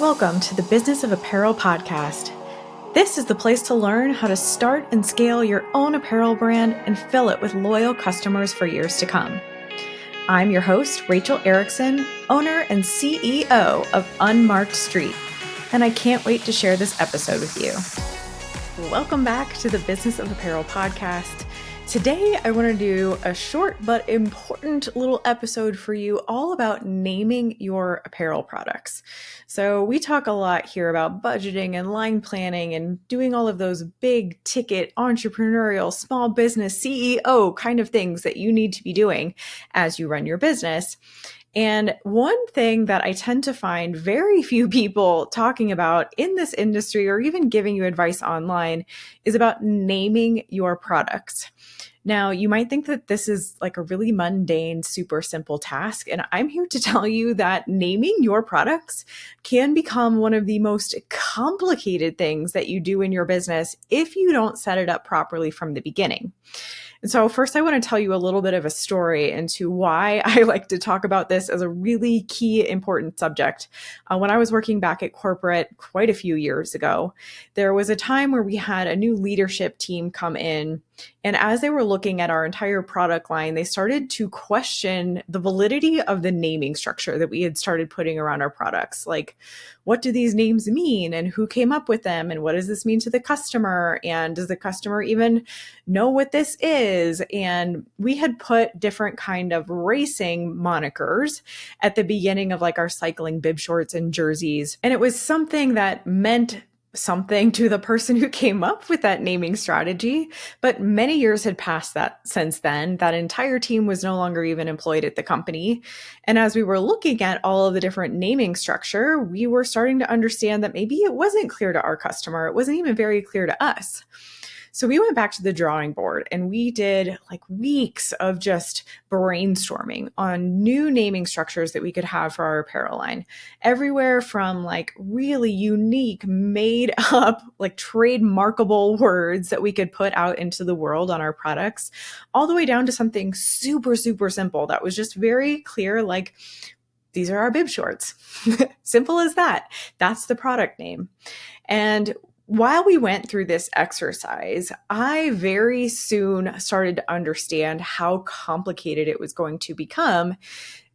Welcome to the Business of Apparel podcast. This is the place to learn how to start and scale your own apparel brand and fill it with loyal customers for years to come. I'm your host, Rachel Erickson, owner and CEO of Unmarked Street, and I can't wait to share this episode with you. Welcome back to the Business of Apparel podcast. Today, I want to do a short but important little episode for you all about naming your apparel products. So we talk a lot here about budgeting and line planning and doing all of those big ticket entrepreneurial small business CEO kind of things that you need to be doing as you run your business. And one thing that I tend to find very few people talking about in this industry or even giving you advice online is about naming your products. Now, you might think that this is like a really mundane, super simple task, and I'm here to tell you that naming your products can become one of the most complicated things that you do in your business if you don't set it up properly from the beginning. And so first, I want to tell you a little bit of a story into why I like to talk about this as a really key, important subject. When I was working back at corporate quite a few years ago, there was a time where we had a new leadership team come in. And as they were looking at our entire product line, they started to question the validity of the naming structure that we had started putting around our products. Like, what do these names mean and who came up with them? And what does this mean to the customer? And does the customer even know what this is? And we had put different kind of racing monikers at the beginning of like our cycling bib shorts and jerseys. And it was something that meant something to the person who came up with that naming strategy. But many years had passed that since then. That entire team was no longer even employed at the company. And as we were looking at all of the different naming structure, we were starting to understand that maybe it wasn't clear to our customer. It wasn't even very clear to us. So we went back to the drawing board and we did like weeks of just brainstorming on new naming structures that we could have for our apparel line. Everywhere from like really unique, made up, like trademarkable words that we could put out into the world on our products, all the way down to something super, super simple that was just very clear, like, these are our bib shorts. Simple as that. That's the product name. And while we went through this exercise, I very soon started to understand how complicated it was going to become,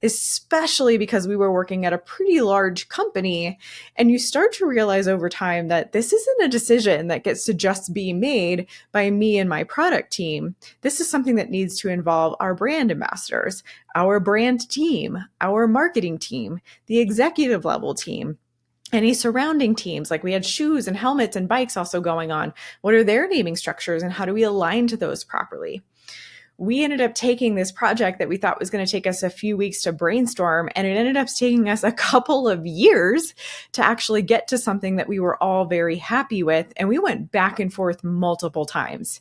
especially because we were working at a pretty large company. And you start to realize over time that this isn't a decision that gets to just be made by me and my product team. This is something that needs to involve our brand ambassadors, our brand team, our marketing team, the executive level team, any surrounding teams. Like we had shoes and helmets and bikes also going on. What are their naming structures and how do we align to those properly? We ended up taking this project that we thought was going to take us a few weeks to brainstorm, and it ended up taking us a couple of years to actually get to something that we were all very happy with. And we went back and forth multiple times.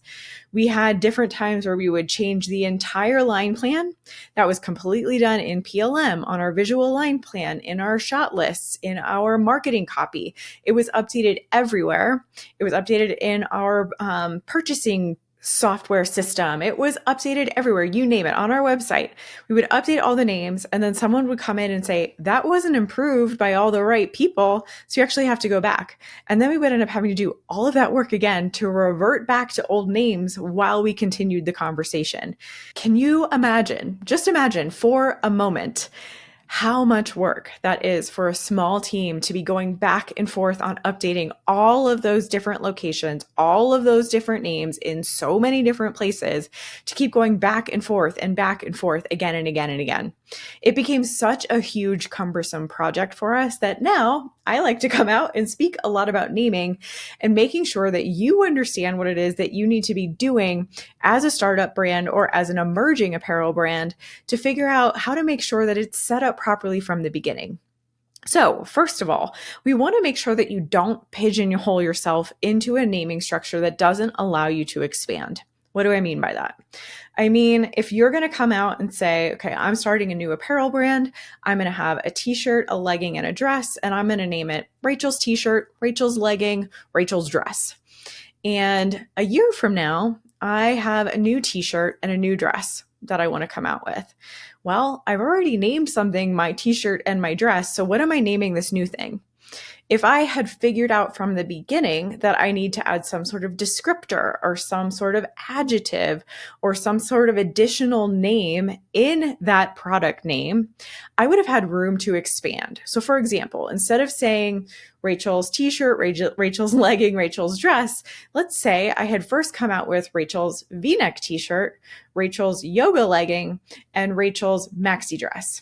We had different times where we would change the entire line plan. That was completely done in PLM, on our visual line plan, in our shot lists, in our marketing copy. It was updated everywhere. It was updated in our purchasing software system. It was updated everywhere, you name it, on our website. We would update all the names and then someone would come in and say, that wasn't improved by all the right people, so you actually have to go back. And then we would end up having to do all of that work again to revert back to old names while we continued the conversation. Can you imagine, just imagine for a moment, how much work that is for a small team to be going back and forth on updating all of those different locations, all of those different names in so many different places, to keep going back and forth again and again and again. It became such a huge, cumbersome project for us that now I like to come out and speak a lot about naming and making sure that you understand what it is that you need to be doing as a startup brand or as an emerging apparel brand to figure out how to make sure that it's set up properly from the beginning. So first of all, we want to make sure that you don't pigeonhole yourself into a naming structure that doesn't allow you to expand. What do I mean by that? I mean, if you're going to come out and say, okay, I'm starting a new apparel brand, I'm going to have a t-shirt, a legging, and a dress, and I'm going to name it Rachel's t-shirt, Rachel's legging, Rachel's dress. And a year from now, I have a new t-shirt and a new dress that I want to come out with. Well, I've already named something my t-shirt and my dress, so what am I naming this new thing? If I had figured out from the beginning that I need to add some sort of descriptor or some sort of adjective or some sort of additional name in that product name, I would have had room to expand. So for example, instead of saying Rachel's t-shirt, Rachel's legging, Rachel's dress, let's say I had first come out with Rachel's v-neck t-shirt, Rachel's yoga legging, and Rachel's maxi dress.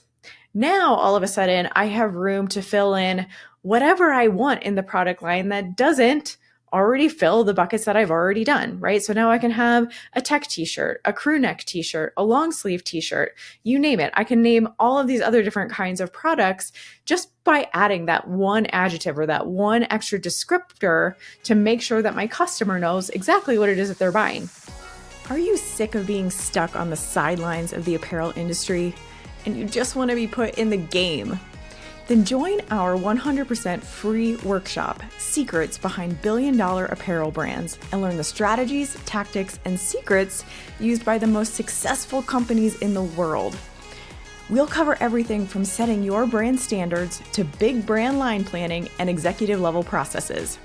Now, all of a sudden, I have room to fill in whatever I want in the product line that doesn't already fill the buckets that I've already done, right? So now I can have a tech t-shirt, a crew neck t-shirt, a long sleeve t-shirt, you name it. I can name all of these other different kinds of products just by adding that one adjective or that one extra descriptor to make sure that my customer knows exactly what it is that they're buying. Are you sick of being stuck on the sidelines of the apparel industry and you just want to be put in the game? Then join our 100% free workshop, Secrets Behind Billion-Dollar Apparel Brands, and learn the strategies, tactics, and secrets used by the most successful companies in the world. We'll cover everything from setting your brand standards to big brand line planning and executive level processes.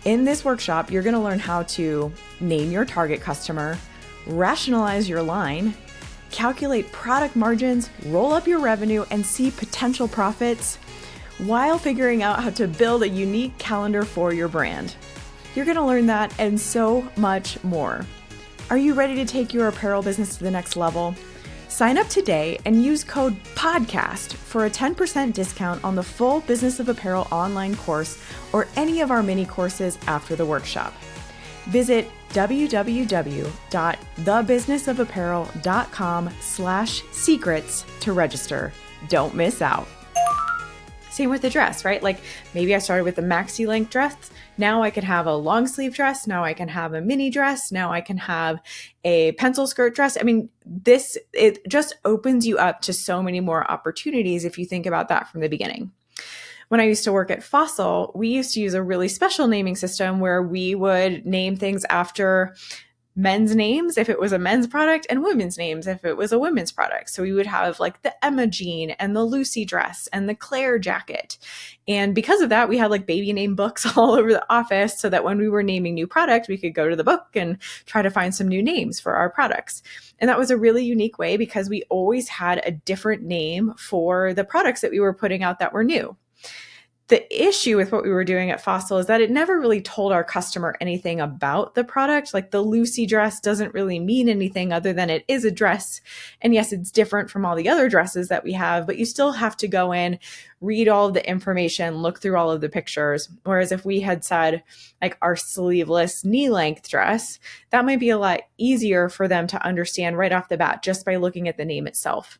In this workshop, you're going to learn how to name your target customer, rationalize your line, calculate product margins, roll up your revenue, and see potential profits while figuring out how to build a unique calendar for your brand. You're going to learn that and so much more. Are you ready to take your apparel business to the next level? Sign up today and use code PODCAST for a 10% discount on the full Business of Apparel online course or any of our mini courses after the workshop. Visit www.thebusinessofapparel.com/secrets to register. Don't miss out. Same with the dress, right? Like maybe I started with a maxi length dress. Now I can have a long sleeve dress. Now I can have a mini dress. Now I can have a pencil skirt dress. I mean, it just opens you up to so many more opportunities if you think about that from the beginning. When I used to work at Fossil, we used to use a really special naming system where we would name things after men's names if it was a men's product and women's names if it was a women's product. So we would have like the Emma jean and the Lucy dress and the Claire jacket. And because of that, we had like baby name books all over the office so that when we were naming new product, we could go to the book and try to find some new names for our products. And that was a really unique way because we always had a different name for the products that we were putting out that were new. The issue with what we were doing at Fossil is that it never really told our customer anything about the product. Like the Lucy dress doesn't really mean anything other than it is a dress. And yes, it's different from all the other dresses that we have, but you still have to go in, read all of the information, look through all of the pictures. Whereas if we had said like our sleeveless knee length dress, that might be a lot easier for them to understand right off the bat just by looking at the name itself.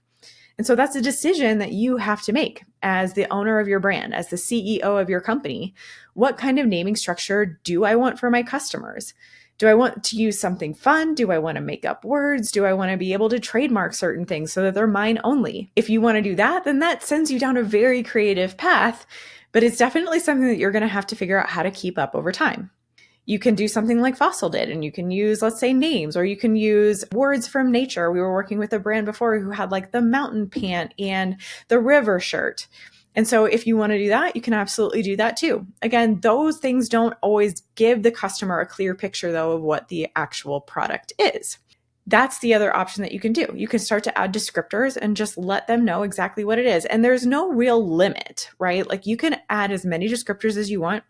And so that's a decision that you have to make as the owner of your brand, as the CEO of your company. What kind of naming structure do I want for my customers? Do I want to use something fun? Do I want to make up words? Do I want to be able to trademark certain things so that they're mine only? If you want to do that, then that sends you down a very creative path, but it's definitely something that you're going to have to figure out how to keep up over time. You can do something like Fossil did, and you can use, let's say, names, or you can use words from nature. We were working with a brand before who had like the mountain pant and the river shirt. And so if you want to do that, you can absolutely do that too. Again, those things don't always give the customer a clear picture, though, of what the actual product is. That's the other option that you can do. You can start to add descriptors and just let them know exactly what it is. And there's no real limit, right? Like you can add as many descriptors as you want.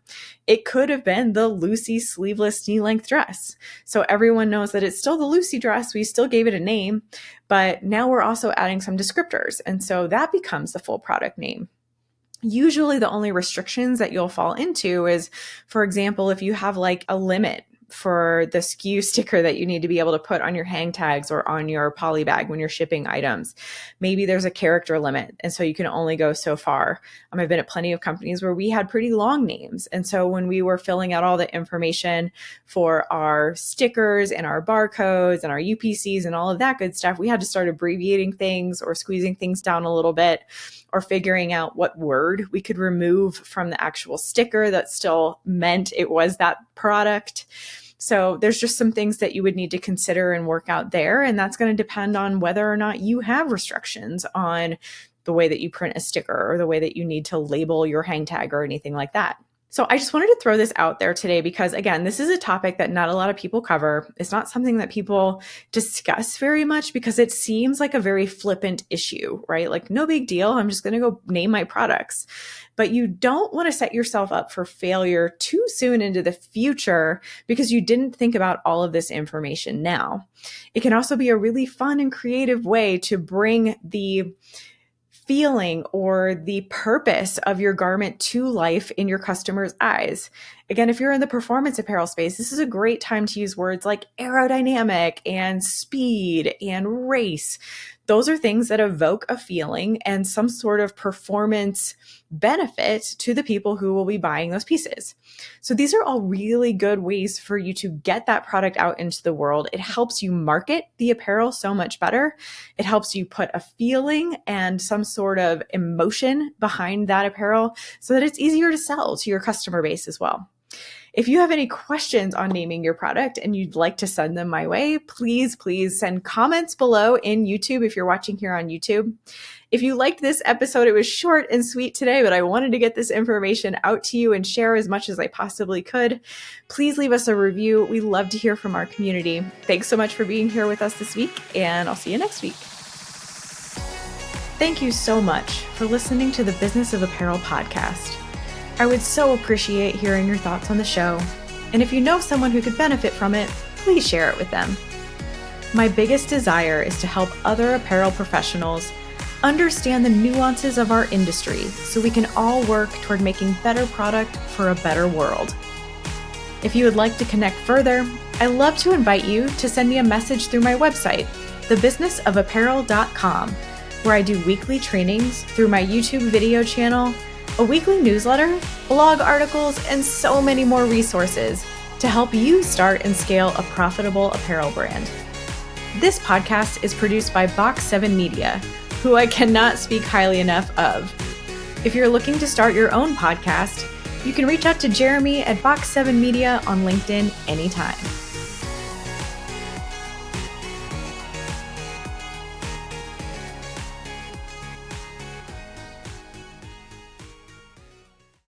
It could have been the Lucy sleeveless knee length dress. So everyone knows that it's still the Lucy dress. We still gave it a name, but now we're also adding some descriptors. And so that becomes the full product name. Usually the only restrictions that you'll fall into is, for example, if you have like a limit for the SKU sticker that you need to be able to put on your hang tags or on your poly bag when you're shipping items. Maybe there's a character limit, and so you can only go so far. I've been at plenty of companies where we had pretty long names. And so when we were filling out all the information for our stickers and our barcodes and our UPCs and all of that good stuff, we had to start abbreviating things or squeezing things down a little bit, or figuring out what word we could remove from the actual sticker that still meant it was that product. So there's just some things that you would need to consider and work out there. And that's going to depend on whether or not you have restrictions on the way that you print a sticker or the way that you need to label your hang tag or anything like that. So I just wanted to throw this out there today because, again, this is a topic that not a lot of people cover. It's not something that people discuss very much because it seems like a very flippant issue, right? Like, no big deal. I'm just going to go name my products. But you don't want to set yourself up for failure too soon into the future because you didn't think about all of this information now. It can also be a really fun and creative way to bring the feeling or the purpose of your garment to life in your customer's eyes. Again, if you're in the performance apparel space, this is a great time to use words like aerodynamic and speed and race. Those are things that evoke a feeling and some sort of performance benefit to the people who will be buying those pieces. So these are all really good ways for you to get that product out into the world. It helps you market the apparel so much better. It helps you put a feeling and some sort of emotion behind that apparel so that it's easier to sell to your customer base as well. If you have any questions on naming your product and you'd like to send them my way, please send comments below in YouTube if you're watching here on YouTube. If you liked this episode, it was short and sweet today, but I wanted to get this information out to you and share as much as I possibly could. Please leave us a review. We love to hear from our community. Thanks so much for being here with us this week, and I'll see you next week. Thank you so much for listening to the Business of Apparel podcast. I would so appreciate hearing your thoughts on the show. And if you know someone who could benefit from it, please share it with them. My biggest desire is to help other apparel professionals understand the nuances of our industry so we can all work toward making better product for a better world. If you would like to connect further, I'd love to invite you to send me a message through my website, thebusinessofapparel.com, where I do weekly trainings through my YouTube video channel, a weekly newsletter, blog articles, and so many more resources to help you start and scale a profitable apparel brand. This podcast is produced by Box 7 Media, who I cannot speak highly enough of. If you're looking to start your own podcast, you can reach out to Jeremy at Box 7 Media on LinkedIn anytime.